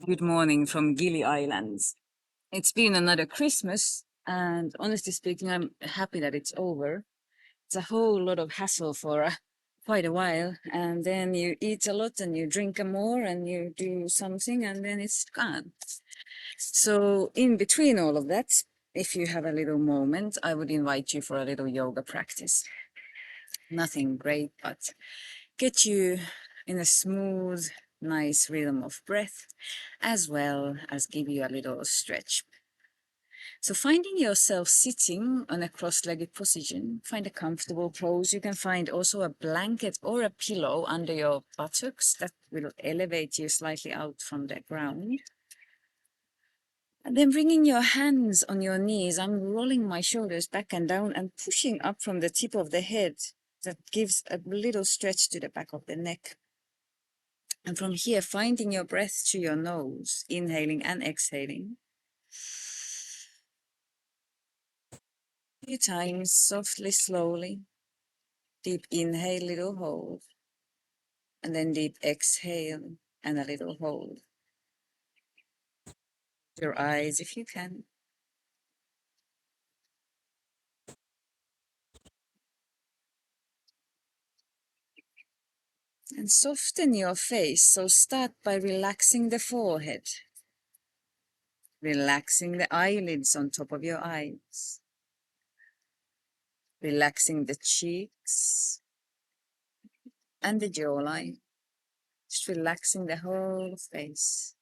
Good morning from Gili Islands. It's been another Christmas, and honestly speaking, I'm happy that it's over. It's a whole lot of hassle for quite a while, and then you eat a lot and you drink a more and you do something, and then it's gone. So, in between all of that, if you have a little moment, I would invite you for a little yoga practice. Nothing great, but get you in a smooth, nice rhythm of breath, as well as give you a little stretch. So finding yourself sitting on a cross-legged position, find a comfortable pose. You can find also a blanket or a pillow under your buttocks that will elevate you slightly out from the ground. And then bringing your hands on your knees, I'm rolling my shoulders back and down and pushing up from the tip of the head. That gives a little stretch to the back of the neck. And from here, finding your breath through your nose, inhaling and exhaling. A few times, softly, slowly. Deep inhale, little hold. And then deep exhale and a little hold. Your eyes if you can. And soften your face. So start by relaxing the forehead. Relaxing the eyelids on top of your eyes. Relaxing the cheeks and the jawline. Just relaxing the whole face.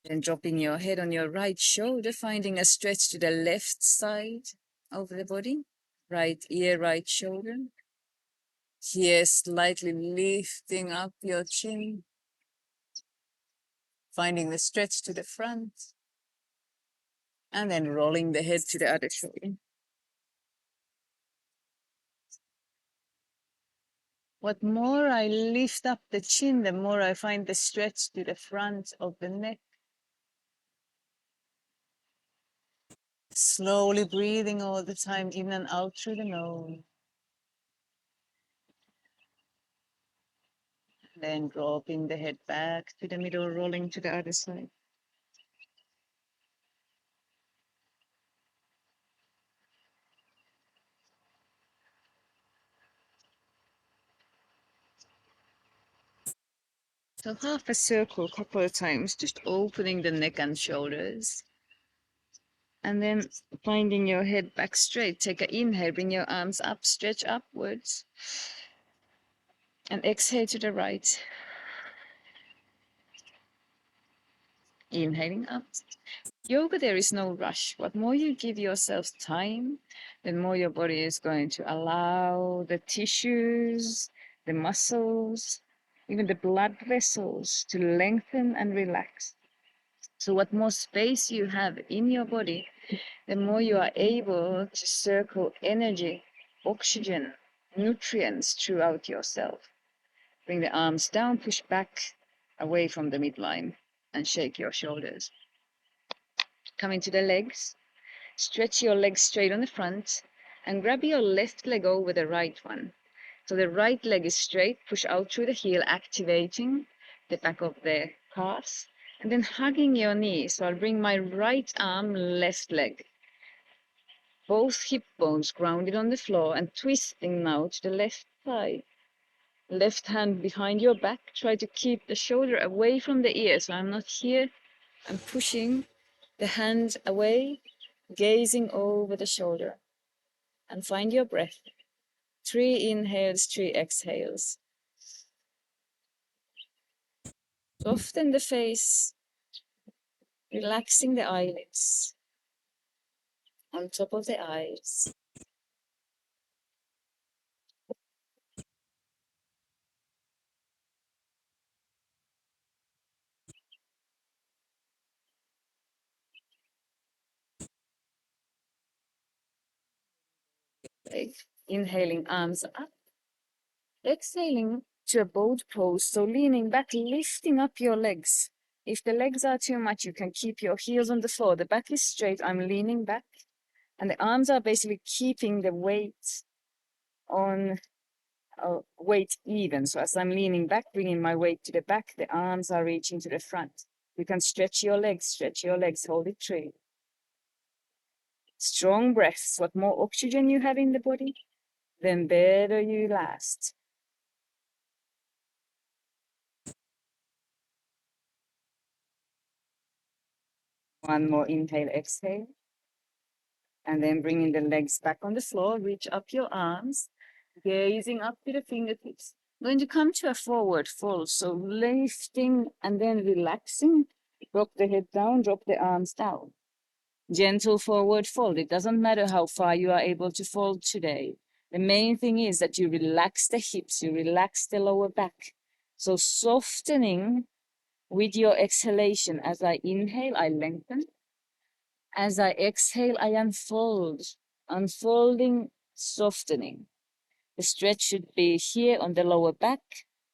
Then dropping your head on your right shoulder, finding a stretch to the left side of the body. Right ear, right shoulder. Here, slightly lifting up your chin. Finding the stretch to the front. And then rolling the head to the other shoulder. What more I lift up the chin, the more I find the stretch to the front of the neck. Slowly breathing all the time, in and out through the nose. Then dropping the head back to the middle, rolling to the other side. So half a circle, a couple of times, just opening the neck and shoulders. And then finding your head back straight. Take an inhale, bring your arms up, stretch upwards. And exhale to the right. Inhaling up. Yoga, there is no rush. What more you give yourself time, the more your body is going to allow the tissues, the muscles, even the blood vessels to lengthen and relax. So what more space you have in your body, the more you are able to circle energy, oxygen, nutrients throughout yourself. Bring the arms down, push back away from the midline and shake your shoulders. Come into the legs, stretch your legs straight on the front and grab your left leg over the right one. So the right leg is straight, push out through the heel, activating the back of the calves. And then hugging your knees. So I'll bring my right arm, left leg. Both hip bones grounded on the floor and twisting now to the left side. Left hand behind your back. Try to keep the shoulder away from the ear. So I'm not here. I'm pushing the hand away, gazing over the shoulder. And find your breath. 3 inhales, 3 exhales. Soften the face, relaxing the eyelids on top of the eyes. Inhaling, arms up. Exhaling to a boat pose, so leaning back, lifting up your legs. If the legs are too much, you can keep your heels on the floor. The back is straight, I'm leaning back. And the arms are basically keeping the weight on weight even. So as I'm leaning back, bringing my weight to the back, the arms are reaching to the front. You can stretch your legs, hold it true. Strong breaths. What more oxygen you have in the body, then better you last. One more inhale, exhale. And then bringing the legs back on the floor, reach up your arms, gazing up to the fingertips. Going to come to a forward fold. So lifting and then relaxing. Drop the head down, drop the arms down. Gentle forward fold. It doesn't matter how far you are able to fold today. The main thing is that you relax the hips, you relax the lower back. So softening with your exhalation. As I inhale, I lengthen. As I exhale, I unfold. Unfolding, softening. The stretch should be here on the lower back.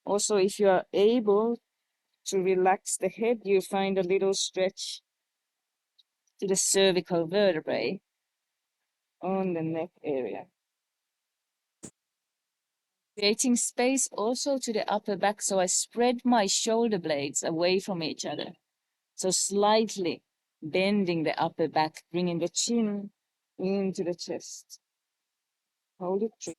Also, if you are able to relax the head, you find a little stretch to the cervical vertebrae on the neck area. Creating space also to the upper back, so I spread my shoulder blades away from each other. So slightly bending the upper back, bringing the chin into the chest. Hold it true.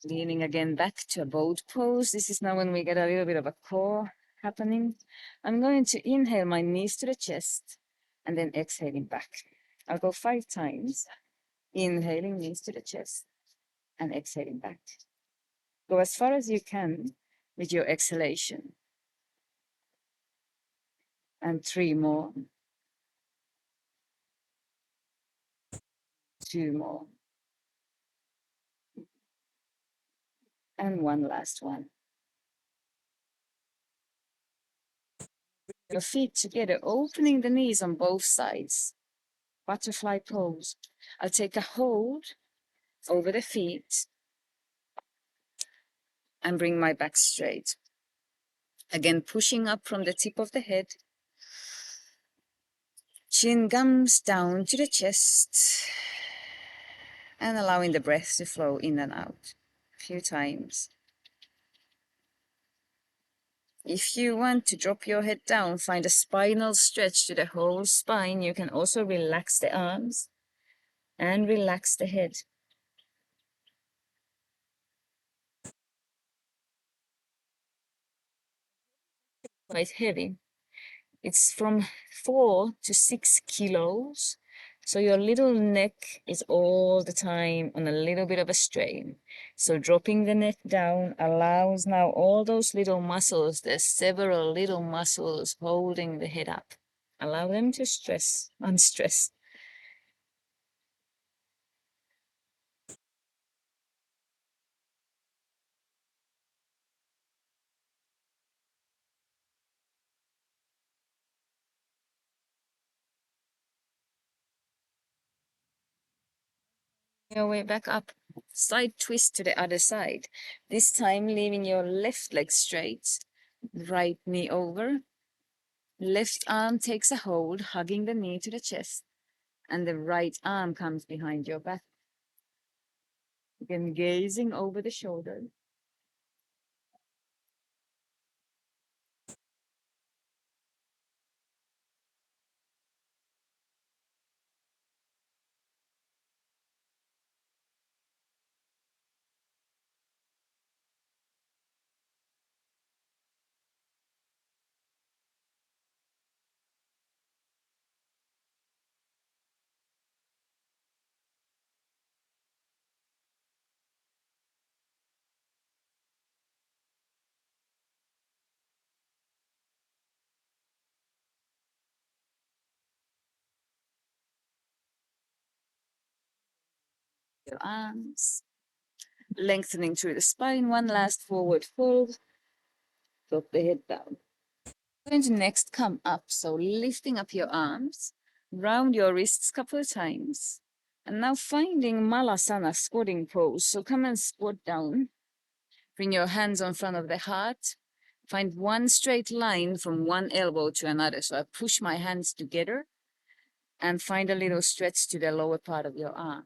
Leaning again back to a boat pose. This is now when we get a little bit of a core happening. I'm going to inhale my knees to the chest and then exhaling back. I'll go 5 times. Inhaling knees to the chest and exhaling back. Go as far as you can with your exhalation. And 3 more. 2 more. And 1 last one. Your feet together, opening the knees on both sides. Butterfly pose. I'll take a hold over the feet and bring my back straight. Again, pushing up from the tip of the head. Chin comes down to the chest and allowing the breath to flow in and out a few times. If you want to drop your head down, find a spinal stretch to the whole spine. You can also relax the arms and relax the head. Quite heavy. It's from 4 to 6 kilos. So your little neck is all the time on a little bit of a strain. So dropping the neck down allows now all those little muscles, there's several little muscles holding the head up. Allow them to unstress. Your way back up. Side twist to the other side. This time leaving your left leg straight. Right knee over. Left arm takes a hold, hugging the knee to the chest. And the right arm comes behind your back. Again, gazing over the shoulder. Your arms. Lengthening through the spine. One last forward fold. Drop the head down. Going to next come up. So lifting up your arms, round your wrists a couple of times. And now finding Malasana squatting pose. So come and squat down. Bring your hands on front of the heart. Find one straight line from one elbow to another. So I push my hands together and find a little stretch to the lower part of your arm.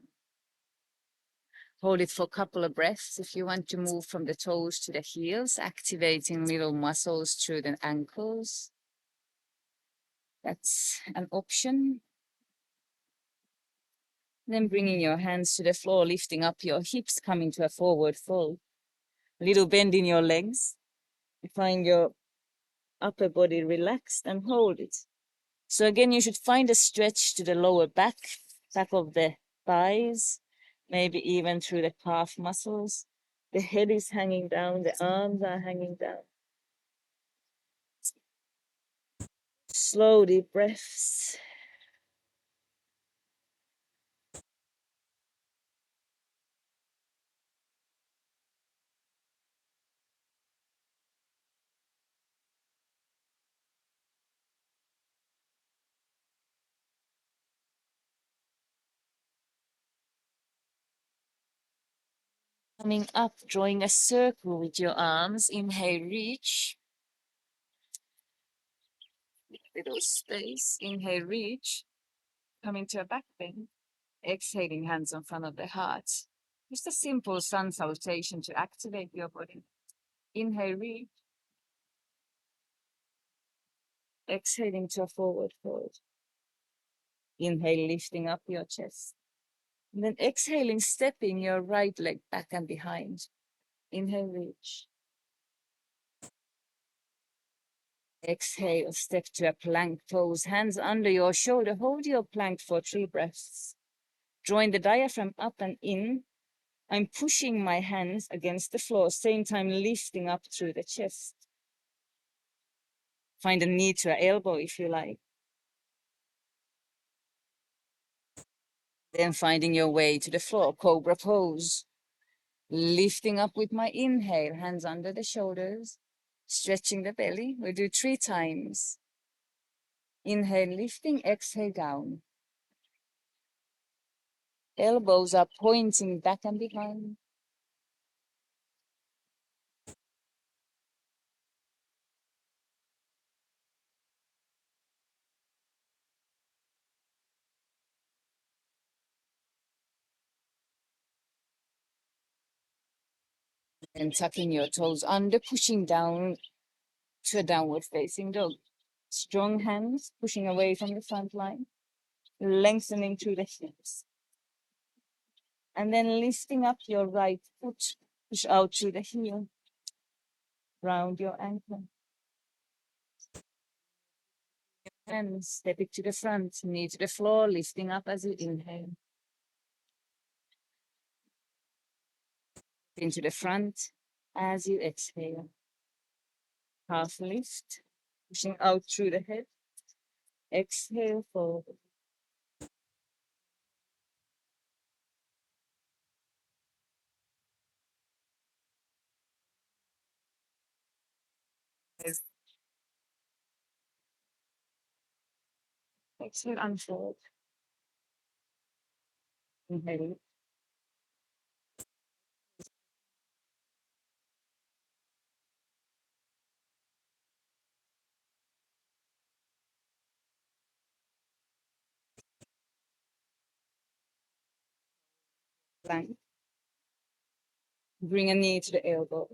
Hold it for a couple of breaths. If you want to move from the toes to the heels, activating little muscles through the ankles, that's an option. Then bringing your hands to the floor, lifting up your hips, coming to a forward fold. A little bend in your legs. Find your upper body relaxed and hold it. So again, you should find a stretch to the lower back of the thighs, maybe even through the calf muscles. The head is hanging down, the arms are hanging down. Slow deep breaths. Coming up, drawing a circle with your arms. Inhale, reach. Little space. Inhale, reach. Coming to a back bend. Exhaling, hands in front of the heart. Just a simple sun salutation to activate your body. Inhale, reach. Exhaling to a forward fold. Inhale, lifting up your chest. And then exhaling, stepping your right leg back and behind. Inhale, reach. Exhale, step to a plank pose. Hands under your shoulder. Hold your plank for 3 breaths. Drawing the diaphragm up and in. I'm pushing my hands against the floor, same time lifting up through the chest. Find a knee to an elbow if you like. Then finding your way to the floor, cobra pose. Lifting up with my inhale, hands under the shoulders, stretching the belly. We'll do 3 times. Inhale, lifting, exhale, down. Elbows are pointing back and behind. And tucking your toes under, pushing down to a downward facing dog. Strong hands, pushing away from the front line, lengthening through the hips. And then lifting up your right foot, push out through the heel, round your ankle. And step it to the front, knee to the floor, lifting up as you inhale. Into the front as you exhale. Half lift, pushing out through the head. Exhale, forward. Exhale, unfold. Inhale. Plank. Bring a knee to the elbow.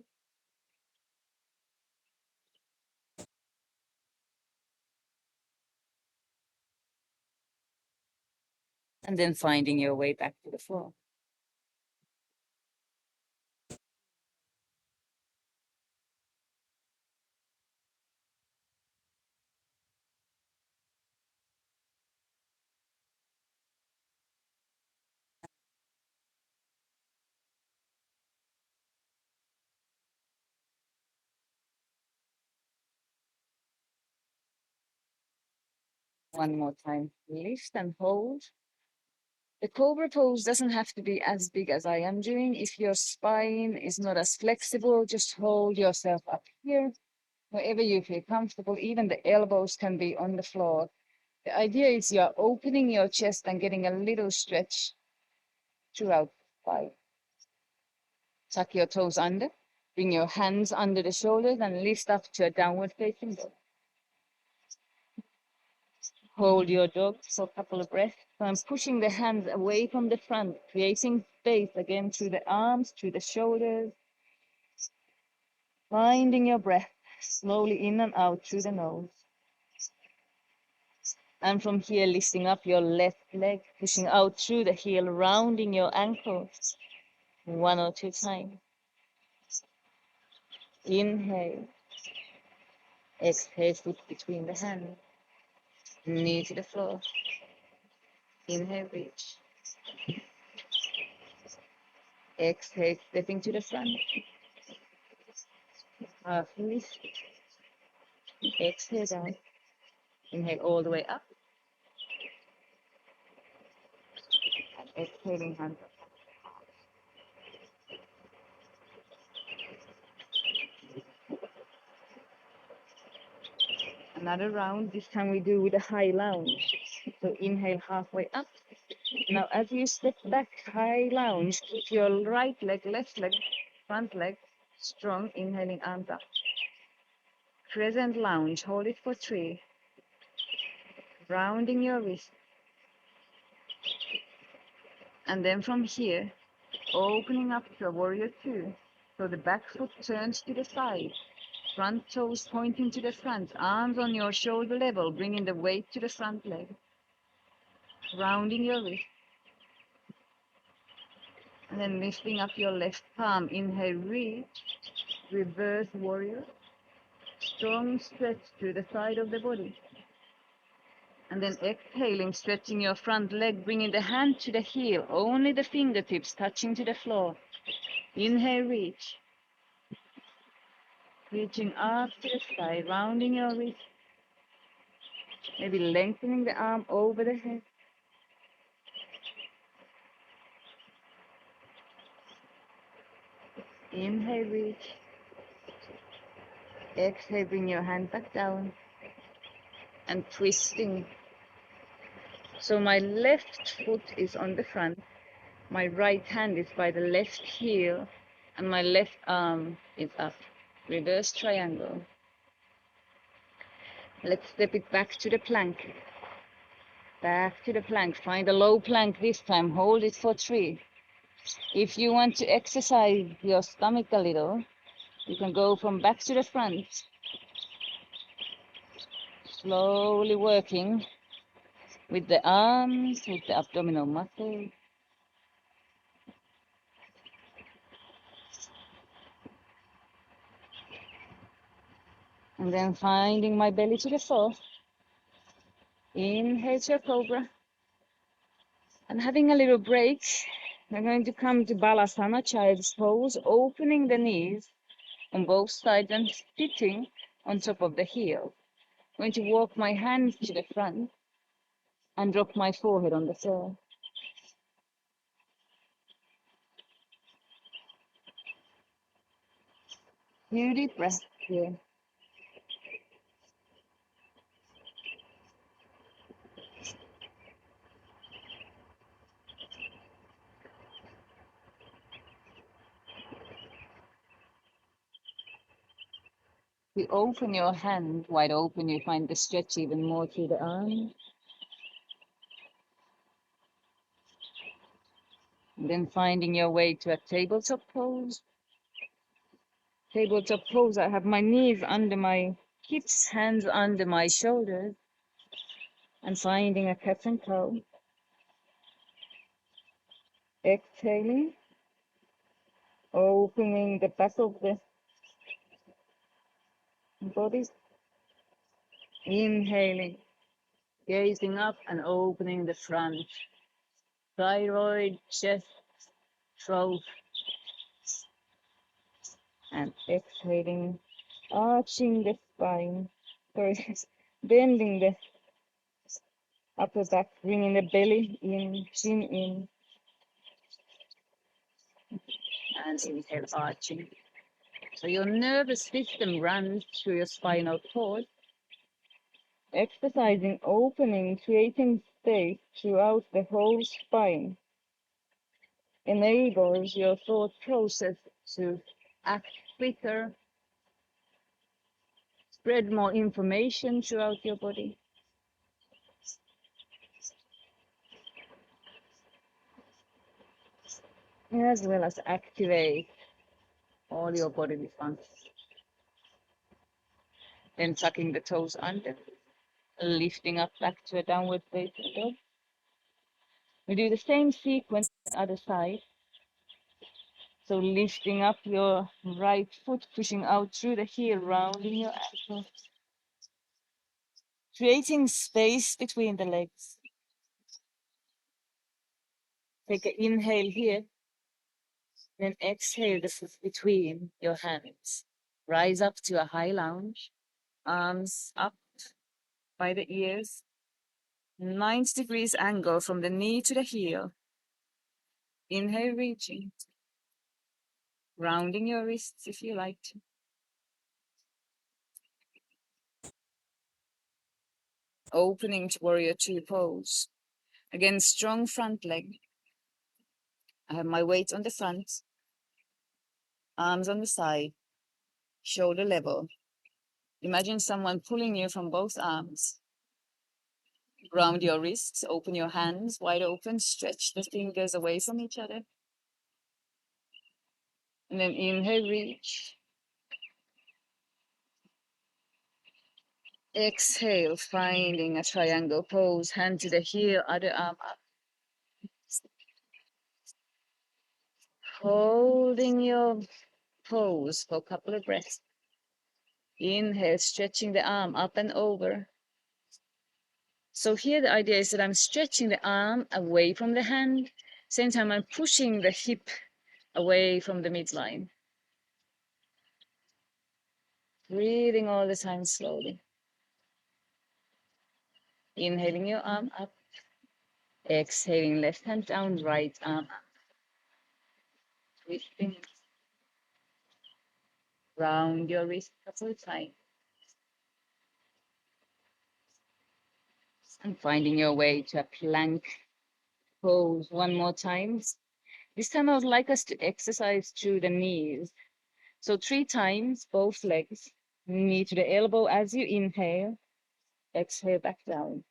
And then finding your way back to the floor. One more time. Lift and hold. The cobra pose doesn't have to be as big as I am doing. If your spine is not as flexible, just hold yourself up here, wherever you feel comfortable. Even the elbows can be on the floor. The idea is you're opening your chest and getting a little stretch throughout the spine. Tuck your toes under. Bring your hands under the shoulders and lift up to a downward facing dog. Hold your dog for a couple of breaths. So I'm pushing the hands away from the front, creating space again through the arms, through the shoulders. Finding your breath slowly in and out through the nose. And from here, lifting up your left leg, pushing out through the heel, rounding your ankle 1 or 2 times. Inhale. Exhale, foot between the hands. Knee to the floor. Inhale, reach. Exhale, stepping to the front. Half lift. Exhale down. Inhale all the way up. And exhaling hands up. Another round. This time we do with a high lunge. So inhale halfway up. Now as you step back, high lunge, keep your right leg, left leg, front leg strong. Inhaling arms up. Crescent lunge. Hold it for 3. Rounding your wrist. And then from here, opening up to a warrior 2. So the back foot turns to the side. Front toes pointing to the front. Arms on your shoulder level, bringing the weight to the front leg. Rounding your wrist. And then lifting up your left palm. Inhale, reach. Reverse warrior. Strong stretch to the side of the body. And then exhaling, stretching your front leg, bringing the hand to the heel. Only the fingertips touching to the floor. Inhale, reach. Reaching up to the side, rounding your wrist. Maybe lengthening the arm over the head. Inhale, reach. Exhale, bring your hand back down. And twisting. So my left foot is on the front. My right hand is by the left heel. And my left arm is up. Reverse triangle. Let's step it back to the plank. Back to the plank. Find a low plank this time. Hold it for 3. If you want to exercise your stomach a little, you can go from back to the front. Slowly working with the arms, with the abdominal muscles. And then finding my belly to the floor. Inhale to a cobra. And having a little break, we're going to come to Balasana, child's pose, opening the knees on both sides and sitting on top of the heel. I'm going to walk my hands to the front and drop my forehead on the floor. Few deep breaths here. You open your hand wide open, you find the stretch even more through the arm. And then finding your way to a tabletop pose. Tabletop pose, I have my knees under my hips, hands under my shoulders, and finding a cat and cow. Exhaling, opening the back of the body. Inhaling, gazing up and opening the front. Thyroid, chest, throat. And exhaling, arching the spine. Sorry, bending the Upper back, bringing the belly in, chin in, and inhale, arching. So your nervous system runs through your spinal cord, exercising, opening, creating space throughout the whole spine, enables your thought process to act quicker, spread more information throughout your body. As well as activate all your bodily functions. Then tucking the toes under, lifting up back to a downward facing dog. We do the same sequence on the other side. So lifting up your right foot, pushing out through the heel, rounding your ankle. Creating space between the legs. Take an inhale here, then exhale the foot between your hands. Rise up to a high lunge, arms up by the ears, 90 degrees angle from the knee to the heel. Inhale, reaching, rounding your wrists if you like to. Opening to warrior two pose. Again, strong front leg. I have my weight on the front, arms on the side, shoulder level. Imagine someone pulling you from both arms. Ground your wrists, open your hands wide open, stretch the fingers away from each other. And then inhale, reach. Exhale, finding a triangle pose, hand to the heel, other arm up. Holding your pose for a couple of breaths. Inhale, stretching the arm up and over. So here the idea is that I'm stretching the arm away from the hand. Same time I'm pushing the hip away from the midline. Breathing all the time slowly. Inhaling your arm up. Exhaling left hand down, right arm up. Twisting. Round your wrist a couple of times. And finding your way to a plank pose one more time. This time I would like us to exercise through the knees. So 3 times, both legs, knee to the elbow as you inhale, exhale back down.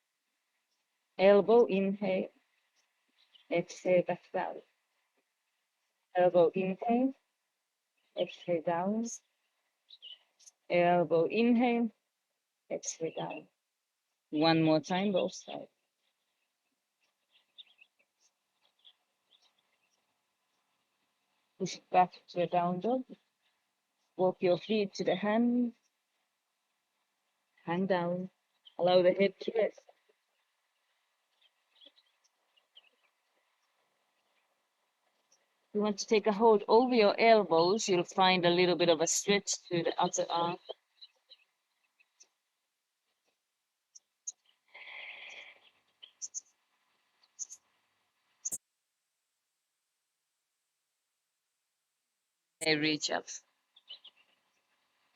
Elbow, inhale, exhale back down. Elbow, inhale, exhale down. Elbow, inhale, exhale down. One more time, both sides. Push it back to a down dog. Walk your feet to the hands. Hang down. Allow the head to rest. You want to take a hold over your elbows. You'll find a little bit of a stretch to the upper arm. And reach up.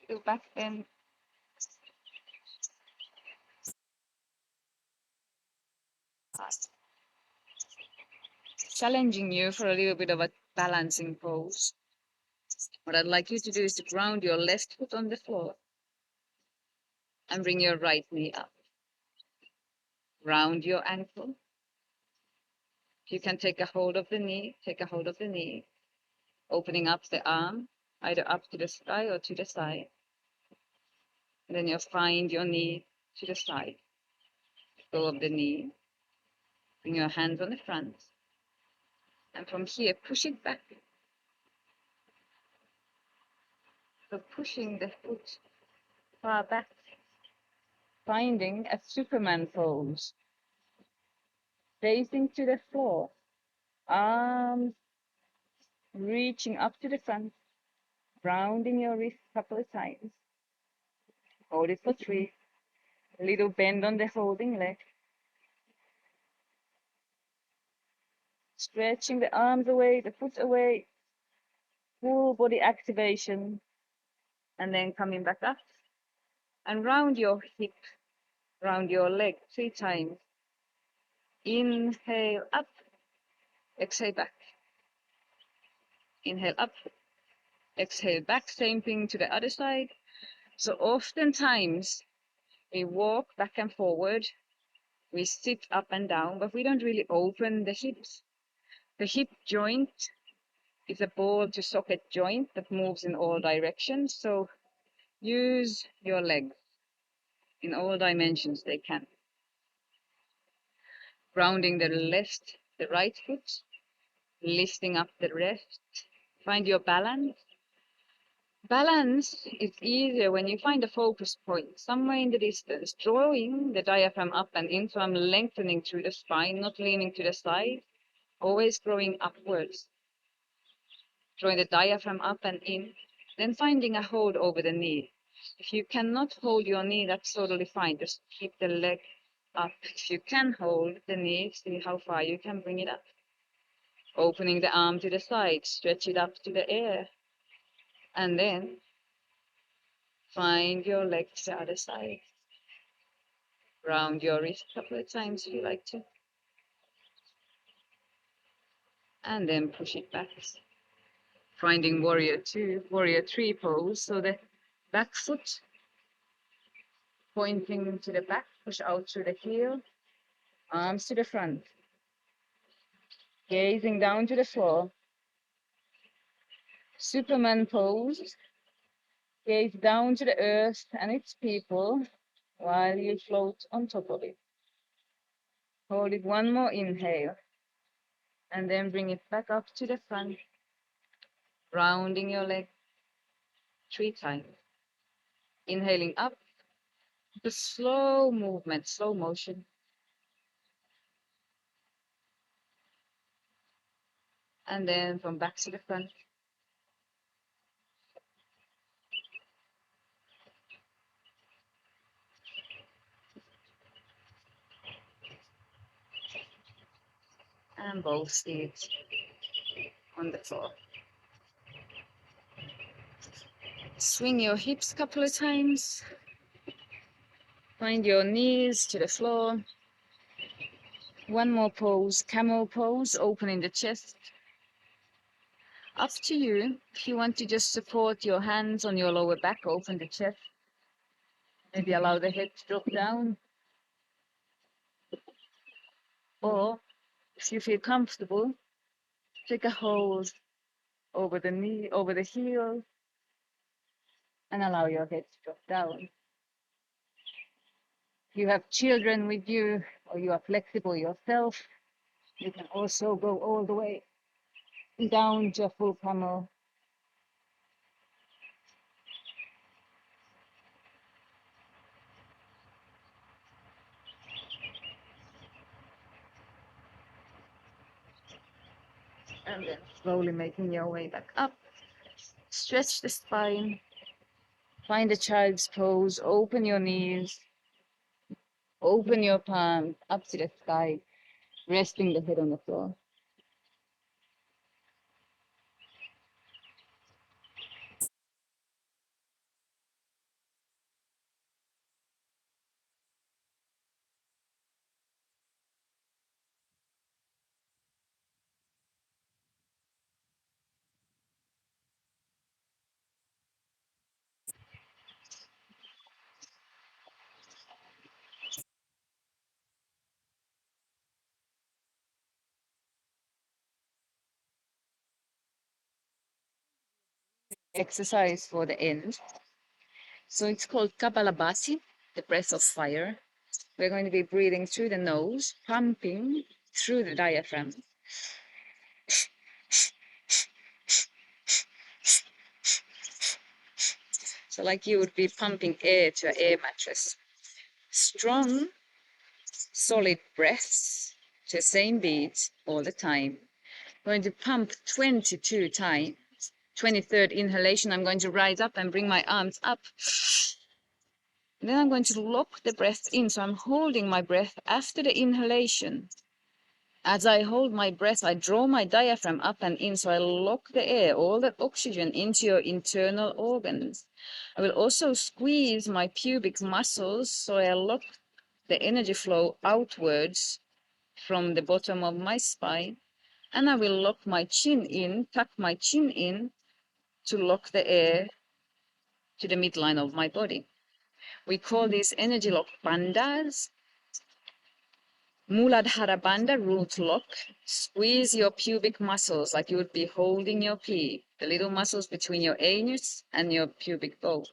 Go back and challenging you for a little bit of a balancing pose. What I'd like you to do is to ground your left foot on the floor and bring your right knee up. Round your ankle. You can take a hold of the knee, take a hold of the knee, opening up the arm, either up to the sky or to the side. And then you'll find your knee to the side. Go of the knee, bring your hands on the front, and from here, push it back. So pushing the foot far back, finding a Superman pose, facing to the floor, arms reaching up to the front, rounding your wrist a couple of times. Hold it for 3. A little bend on the holding leg. Stretching the arms away, the foot away, full body activation, and then coming back up and round your hip, round your leg 3 times. Inhale up, exhale back. Inhale up, exhale back, same thing to the other side. So oftentimes we walk back and forward, we sit up and down, but we don't really open the hips. The hip joint is a ball to socket joint that moves in all directions. So use your legs in all dimensions they can. Grounding the right foot, lifting up the left. Find your balance. Balance is easier when you find a focus point somewhere in the distance, drawing the diaphragm up and in. So I'm lengthening through the spine, not leaning to the side, always growing upwards. Drawing the diaphragm up and in, then finding a hold over the knee. If you cannot hold your knee, that's totally fine. Just keep the leg up. If you can hold the knee, see how far you can bring it up. Opening the arm to the side, stretch it up to the air. And then find your leg to the other side. Round your wrist a couple of times if you like to. And then push it back. Finding warrior 2, warrior 3 pose. So the back foot pointing to the back, push out through the heel, arms to the front. Gazing down to the floor. Superman pose. Gaze down to the earth and its people while you float on top of it. Hold it one more inhale. And then bring it back up to the front. Rounding your leg 3 times. Inhaling up. The slow movement, slow motion. And then from back to the front. And both feet on the floor. Swing your hips a couple of times. Find your knees to the floor. One more pose, camel pose, opening the chest. Up to you. If you want to just support your hands on your lower back, open the chest. Maybe allow the head to drop down. Or if you feel comfortable, take a hold over the knee, over the heel, and allow your head to drop down. If you have children with you, or you are flexible yourself, you can also go all the way down to a full camel. And then slowly making your way back up. Stretch the spine. Find a child's pose. Open your knees. Open your palms up to the sky, resting the head on the floor. Exercise for the end. So it's called Kapalabhati, the breath of fire. We're going to be breathing through the nose, pumping through the diaphragm. So like you would be pumping air to an air mattress. Strong, solid breaths to the same beat all the time. Going to pump 22 times. 23rd inhalation, I'm going to rise up and bring my arms up. And then I'm going to lock the breath in. So I'm holding my breath after the inhalation. As I hold my breath, I draw my diaphragm up and in, so I lock the air, all that oxygen, into your internal organs. I will also squeeze my pubic muscles, so I lock the energy flow outwards from the bottom of my spine. And I will lock my chin in, tuck my chin in to lock the air to the midline of my body. We call these energy lock bandhas. Muladhara Bandha, root lock. Squeeze your pubic muscles like you would be holding your pee, the little muscles between your anus and your pubic bowl.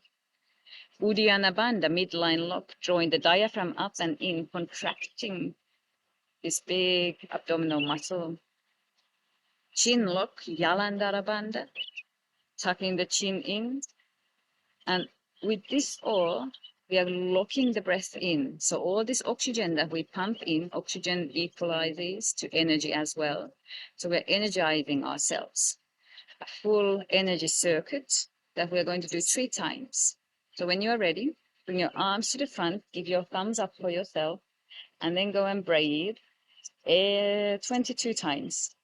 Uddiyana Bandha, midline lock, drawing the diaphragm up and in, contracting this big abdominal muscle. Chin lock, Jalandhara Bandha, tucking the chin in. And with this all, we are locking the breath in. So all this oxygen that we pump in, oxygen equalizes to energy as well. So we're energizing ourselves. A full energy circuit that we're going to do 3 times. So when you're ready, bring your arms to the front, give your thumbs up for yourself, and then go and breathe 22 times.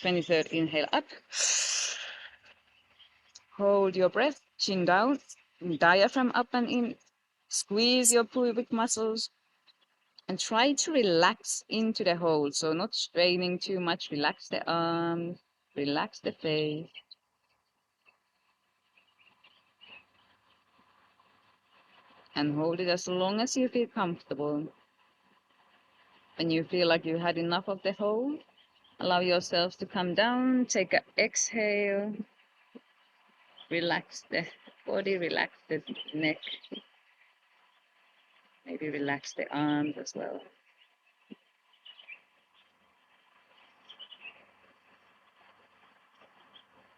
Twenty-third inhale up. Hold your breath, chin down, diaphragm up and in. Squeeze your pubic muscles and try to relax into the hold. So not straining too much. Relax the arms, relax the face. And hold it as long as you feel comfortable. When you feel like you had enough of the hold, allow yourself to come down, take an exhale, relax the body, relax the neck, maybe relax the arms as well.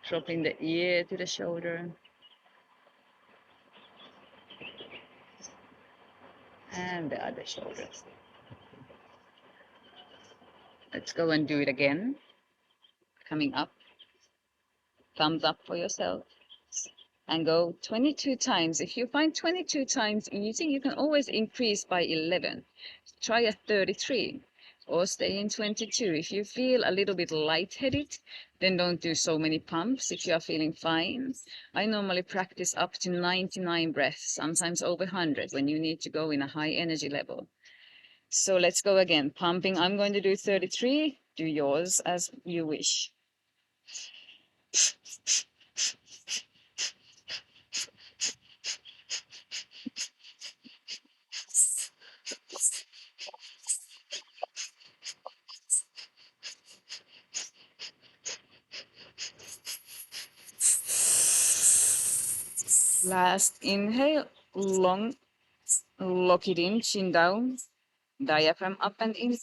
Dropping the ear to the shoulder. And the other shoulder. Let's go and do it again. Coming up. Thumbs up for yourself. And go 22 times. If you find 22 times easy, you can always increase by 11. Try at 33 or stay in 22. If you feel a little bit lightheaded, then don't do so many pumps. If you are feeling fine, I normally practice up to 99 breaths, sometimes over 100 when you need to go in a high energy level. So let's go again. Pumping, I'm going to do 33. Do yours as you wish. Last inhale, long, lock it in, chin down, diaphragm up and in.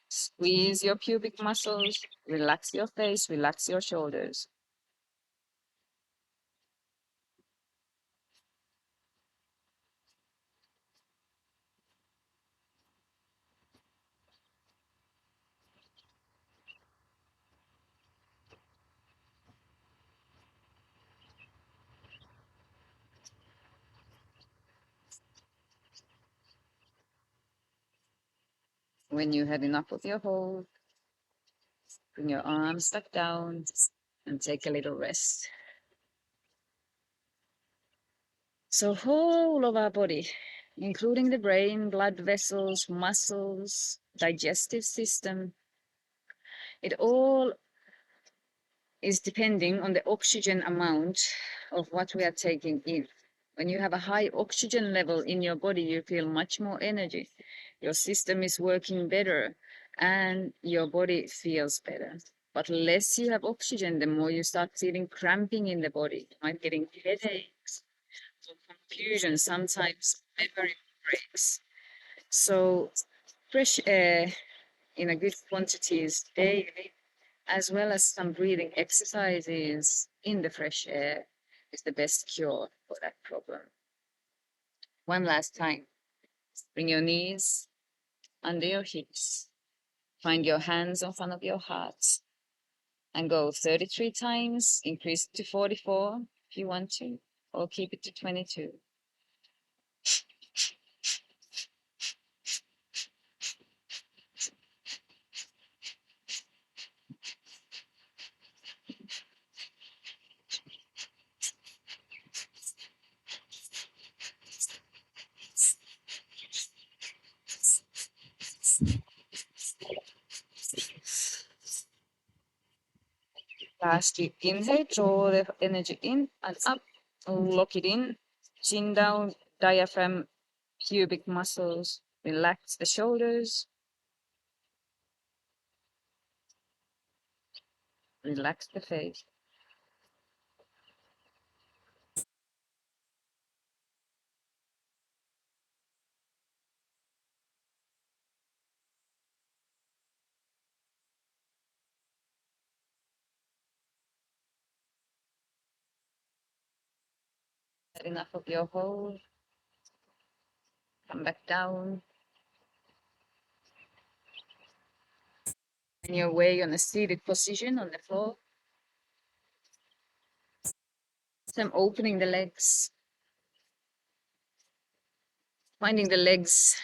Squeeze your pubic muscles, relax your face, relax your shoulders. When you have enough of your hold, bring your arms back down and take a little rest. So whole of our body, including the brain, blood vessels, muscles, digestive system, it all is depending on the oxygen amount of what we are taking in. When you have a high oxygen level in your body, you feel much more energy. Your system is working better and your body feels better. But less you have oxygen, the more you start feeling cramping in the body. You might getting headaches or confusion, sometimes memory breaks. So fresh air in a good quantities daily, as well as some breathing exercises in the fresh air, is the best cure for that problem. One last time, bring your knees under your hips. Find your hands in front of your heart. and go 33 times. Increase it to 44 if you want to, or keep it to 22. Lastly, inhale, draw the energy in and up, lock it in, chin down, diaphragm, pubic muscles, relax the shoulders, relax the face. Enough of your hold, come back down. On your way on a seated position on the floor. So I'm opening the legs, finding the legs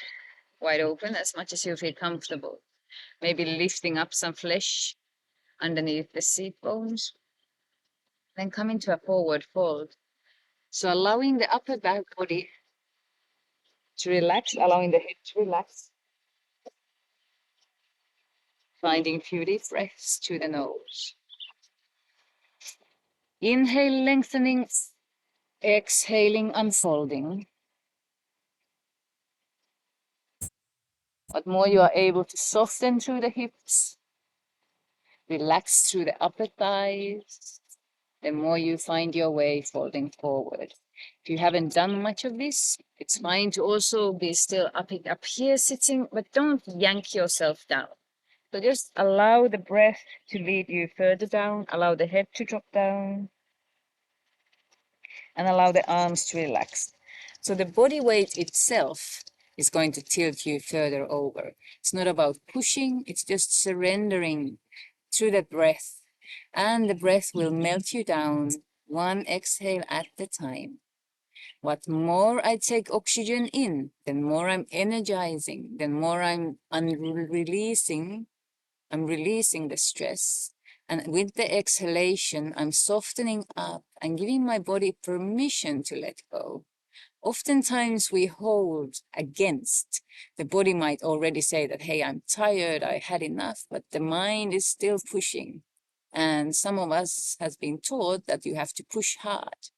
wide open as much as you feel comfortable. Maybe lifting up some flesh underneath the seat bones. Then come into a forward fold. So allowing the upper back body to relax, allowing the head to relax. Finding a few deep breaths to the nose. Inhale, lengthening. Exhaling, unfolding. But more you are able to soften through the hips, relax through the upper thighs, the more you find your way folding forward. If you haven't done much of this, it's fine to also be still up here sitting, but don't yank yourself down. So just allow the breath to lead you further down, allow the head to drop down, and allow the arms to relax. So the body weight itself is going to tilt you further over. It's not about pushing, it's just surrendering through the breath. And the breath will melt you down one exhale at a time. What more I take oxygen in, the more I'm energizing, the more I'm releasing the stress. And with the exhalation, I'm softening up and giving my body permission to let go. Oftentimes we hold against. The body might already say that, hey, I'm tired, I had enough, but the mind is still pushing. And some of us has been taught that you have to push hard.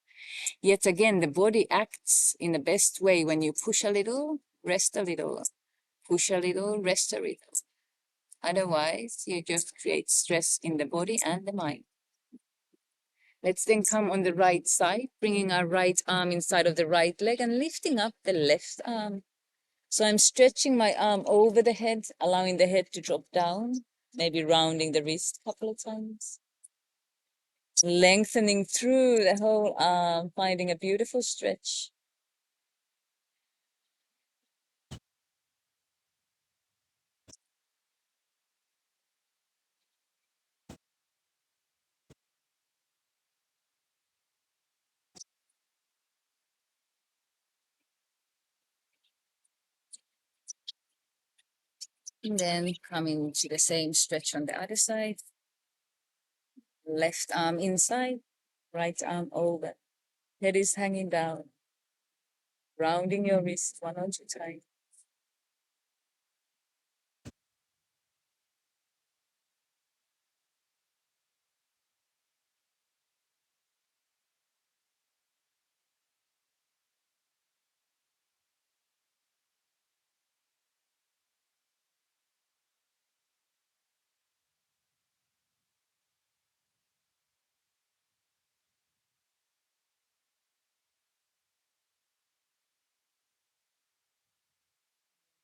Yet again, the body acts in the best way when you push a little, rest a little, push a little, rest a little. Otherwise, you just create stress in the body and the mind. Let's then come on the right side, bringing our right arm inside of the right leg and lifting up the left arm. So I'm stretching my arm over the head, allowing the head to drop down, maybe rounding the wrist a couple of times. Lengthening through the whole arm, finding a beautiful stretch. And then coming to the same stretch on the other side. Left arm inside, right arm over. Head is hanging down. Rounding your wrist 1 or 2 times.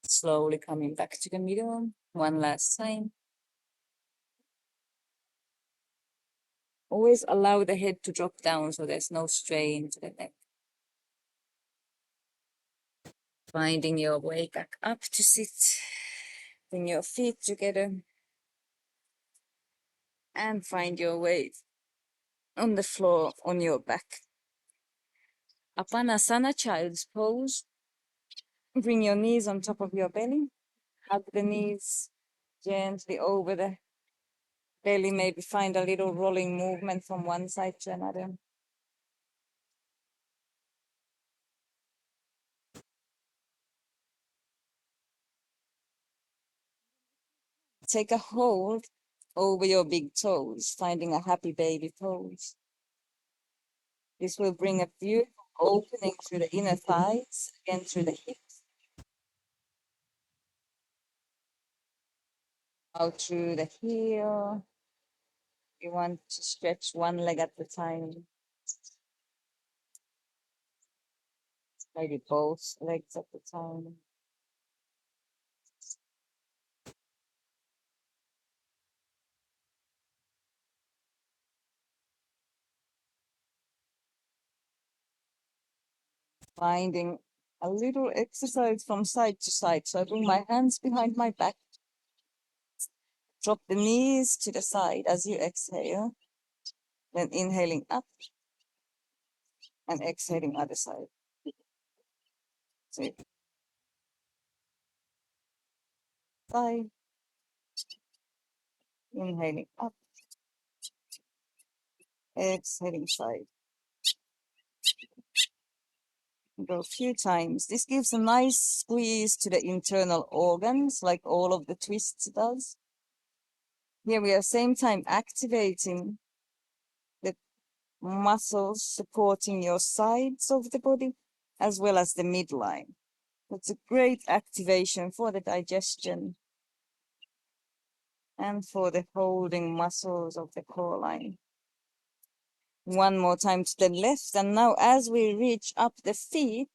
Slowly coming back to the middle. One last time. Always allow the head to drop down so there's no strain to the neck. Finding your way back up to sit. Bring your feet together. And find your way on the floor on your back. Apanasana, child's pose. Bring your knees on top of your belly. Hug the knees gently over the belly. Maybe find a little rolling movement from one side to another. Take a hold over your big toes, finding a happy baby pose. This will bring a beautiful opening through the inner thighs, again through the hips, out through the heel. You want to stretch one leg at a time, maybe both legs at a time. Finding a little exercise from side to side. So I bring my hands behind my back, drop the knees to the side as you exhale, then inhaling up and exhaling other side. So side, inhaling up, exhaling side. Go a few times. This gives a nice squeeze to the internal organs, like all of the twists does. Here we are same time activating the muscles supporting your sides of the body, as well as the midline. It's a great activation for the digestion and for the holding muscles of the core line. One more time to the left. And now as we reach up the feet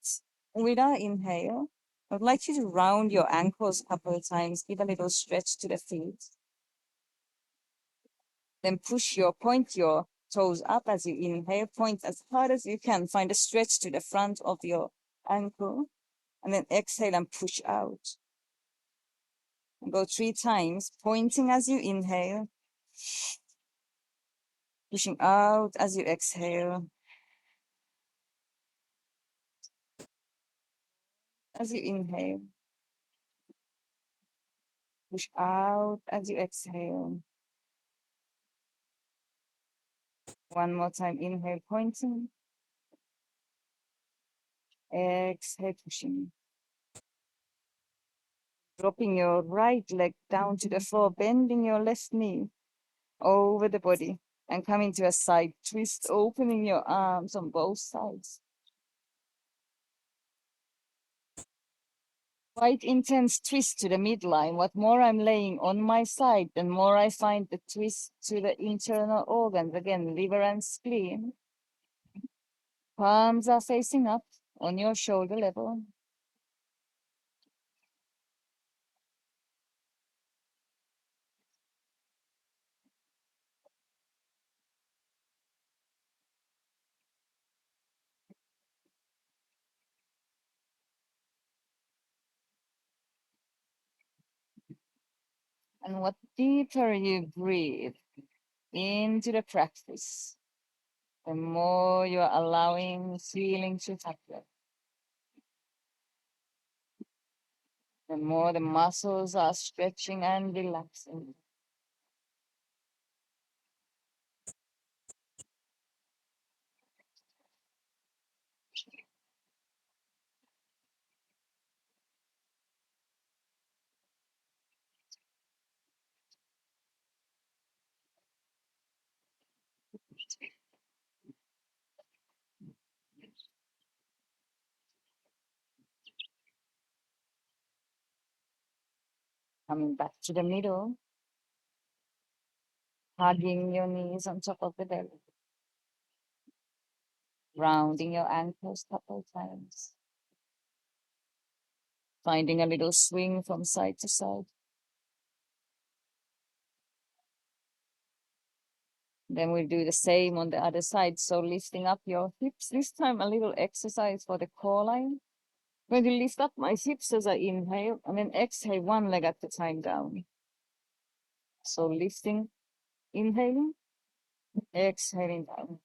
with our inhale, I'd like you to round your ankles a couple of times, give a little stretch to the feet. Then point your toes up as you inhale, point as hard as you can, find a stretch to the front of your ankle, and then exhale and push out. And go 3 times, pointing as you inhale, pushing out as you exhale. As you inhale, push out as you exhale. One more time, inhale, pointing. Exhale, pushing. Dropping your right leg down to the floor, bending your left knee over the body and coming to a side twist, opening your arms on both sides. Quite intense twist to the midline. What more I'm laying on my side, the more I find the twist to the internal organs. Again, liver and spleen. Palms are facing up on your shoulder level. And what deeper you breathe into the practice, the more you're allowing feeling to happen. The more the muscles are stretching and relaxing. Coming back to the middle, hugging your knees on top of the belly, rounding your ankles a couple times, finding a little swing from side to side. Then we'll do the same on the other side. So lifting up your hips, this time a little exercise for the core line. I'm going to lift up my hips as I inhale and then exhale one leg at a time down. So lifting Inhaling, exhaling down.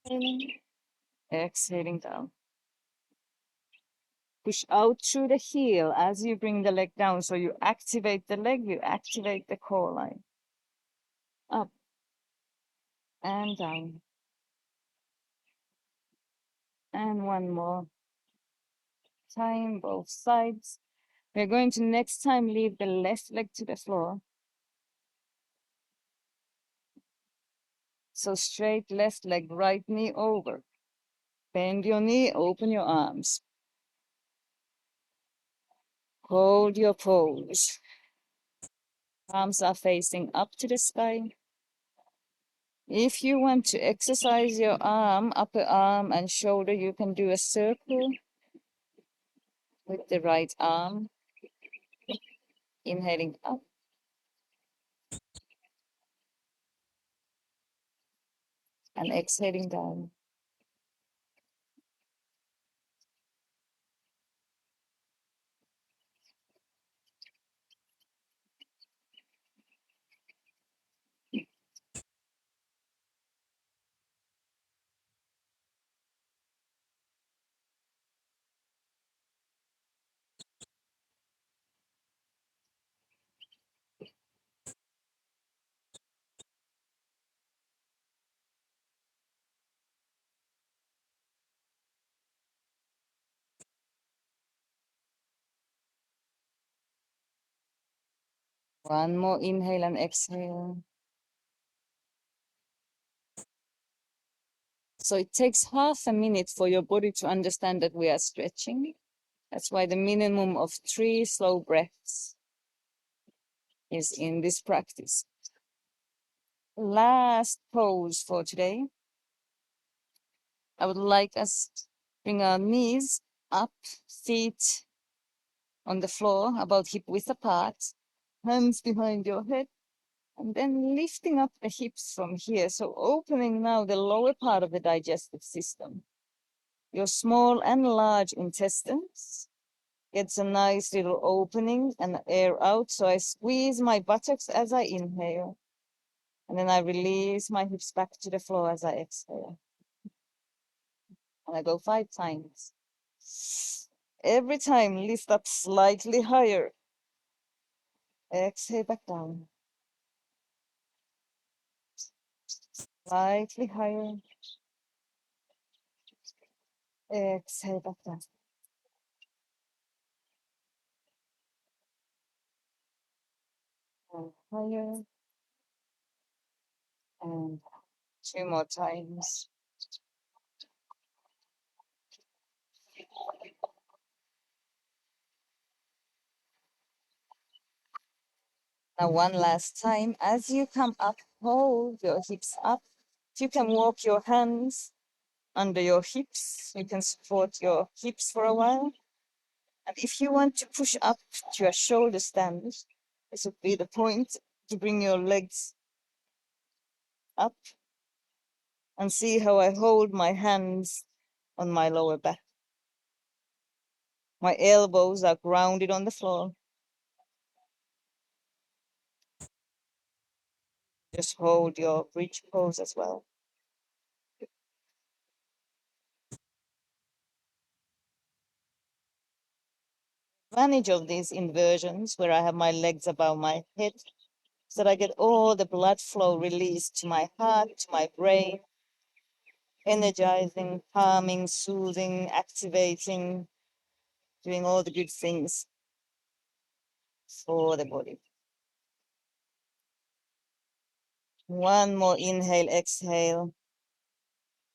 Inhaling, exhaling down. Push out through the heel as you bring the leg down. So you activate the leg, you activate the core line. Up and down. And one more time, both sides. We're going to next time leave the left leg to the floor. So straight left leg, right knee over. Bend your knee, open your arms. Hold your pose. Arms are facing up to the sky. If you want to exercise your arm, upper arm and shoulder, you can do a circle with the right arm. Inhaling up and exhaling down. One more inhale and exhale. So it takes half a minute for your body to understand that we are stretching. That's why the minimum of 3 slow breaths is in this practice. Last pose for today. I would like us to bring our knees up, feet on the floor, about hip width apart, hands behind your head, and then lifting up the hips from here. So opening now the lower part of the digestive system. Your small and large intestines gets a nice little opening and air out. So I squeeze my buttocks as I inhale. And then I release my hips back to the floor as I exhale. And I go 5 times. Every time, lift up slightly higher. Exhale back down. Slightly higher. Exhale back down. And higher. And 2 more times. Now one last time. As you come up, hold your hips up. If you can walk your hands under your hips, you can support your hips for a while. And if you want to push up to a shoulder stand, this would be the point to bring your legs up and see how I hold my hands on my lower back. My elbows are grounded on the floor. Just hold your bridge pose as well. Advantage of these inversions where I have my legs above my head so that I get all the blood flow released to my heart, to my brain, energizing, calming, soothing, activating, doing all the good things for the body. One more inhale, exhale,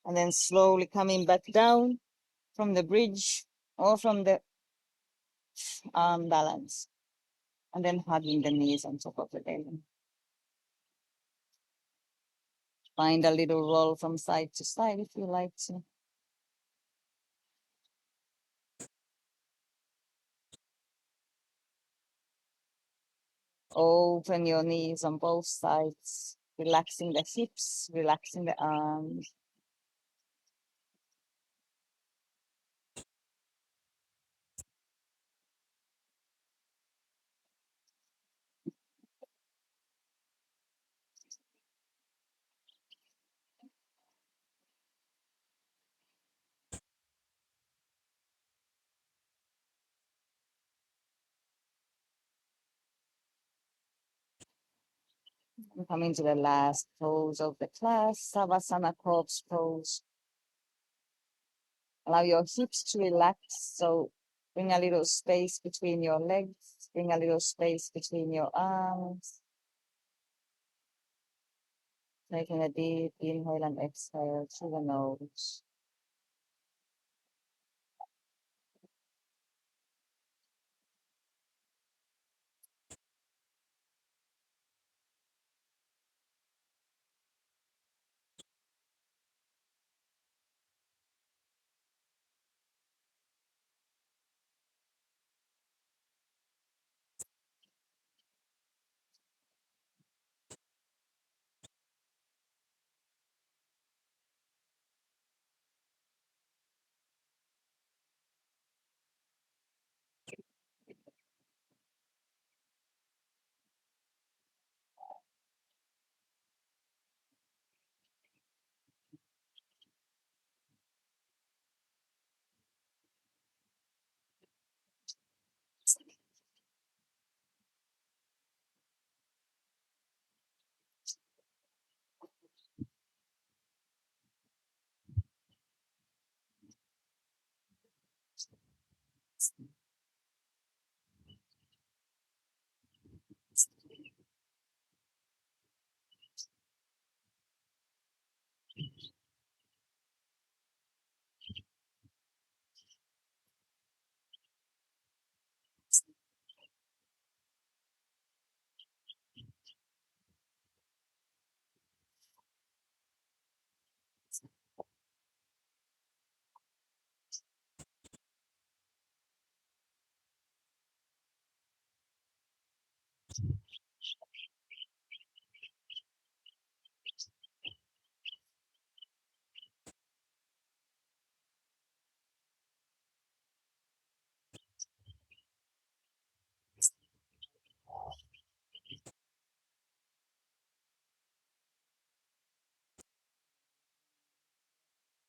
and then slowly coming back down from the bridge or from the arm balance, and then hugging the knees on top of the belly. Find a little roll from side to side if you like to. Open your knees on both sides, relaxing the hips, relaxing the arms. And coming to the last pose of the class, Savasana corpse pose. Allow your hips to relax. So bring a little space between your legs, bring a little space between your arms. Taking a deep inhale and exhale through the nose.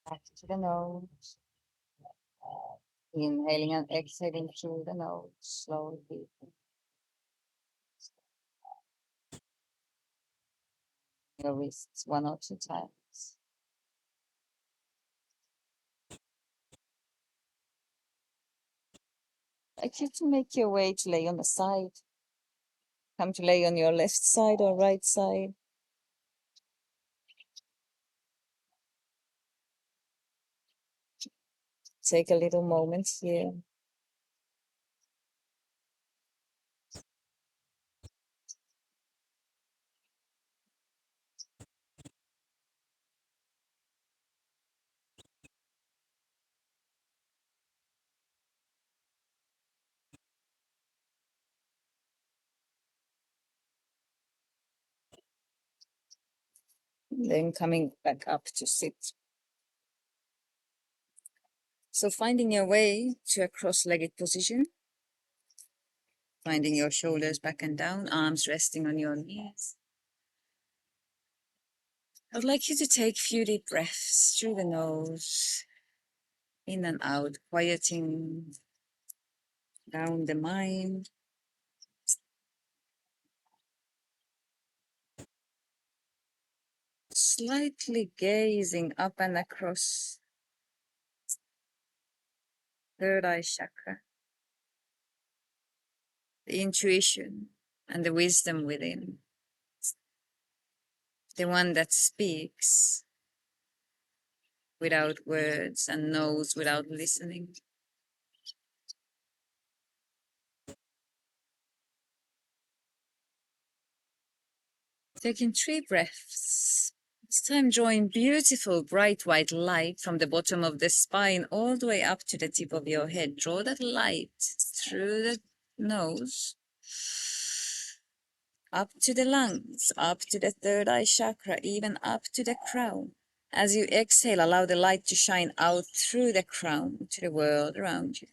Back to the nose. Inhaling and exhaling through the nose slowly. Your wrists 1 or 2 times. I'd like you to make your way to lay on the side. Come to lay on your left side or right side. Take a little moment here. Then coming back up to sit. So finding your way to a cross-legged position. Finding your shoulders back and down, arms resting on your knees. I would like you to take a few deep breaths through the nose, in and out, quieting down the mind. Slightly gazing up and across third eye chakra, the intuition and the wisdom within, the one that speaks without words and knows without listening. Taking 3 breaths. This time drawing beautiful bright white light from the bottom of the spine all the way up to the tip of your head. Draw that light through the nose, up to the lungs, up to the third eye chakra, even up to the crown. As you exhale, allow the light to shine out through the crown to the world around you,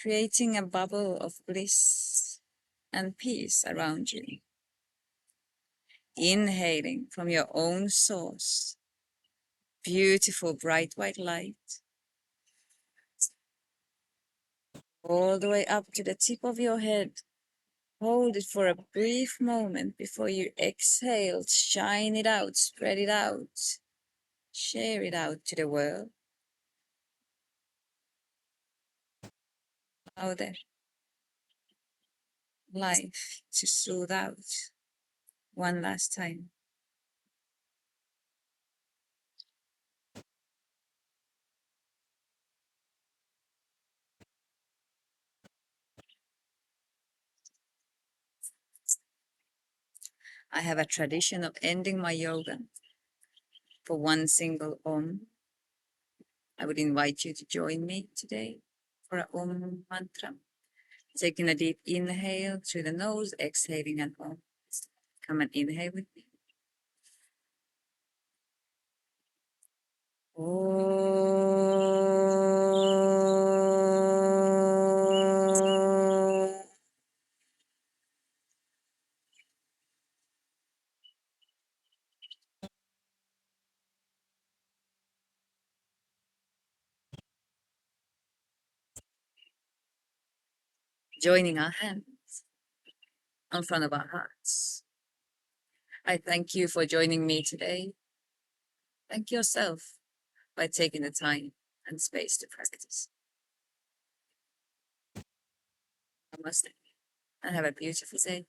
creating a bubble of bliss and peace around you. Inhaling from your own source, beautiful bright white light, all the way up to the tip of your head, Hold it for a brief moment before you exhale. Shine it out, spread it out, share it out to the world. Allow the life to soothe out one last time. I have a tradition of ending my yoga for one single Om. I would invite you to join me today for a Om mantra. Taking a deep inhale through the nose, exhaling an Om. Come and inhale with me. Joining our hands in front of our hearts. I thank you for joining me today. Thank yourself by taking the time and space to practice. Namaste and have a beautiful day.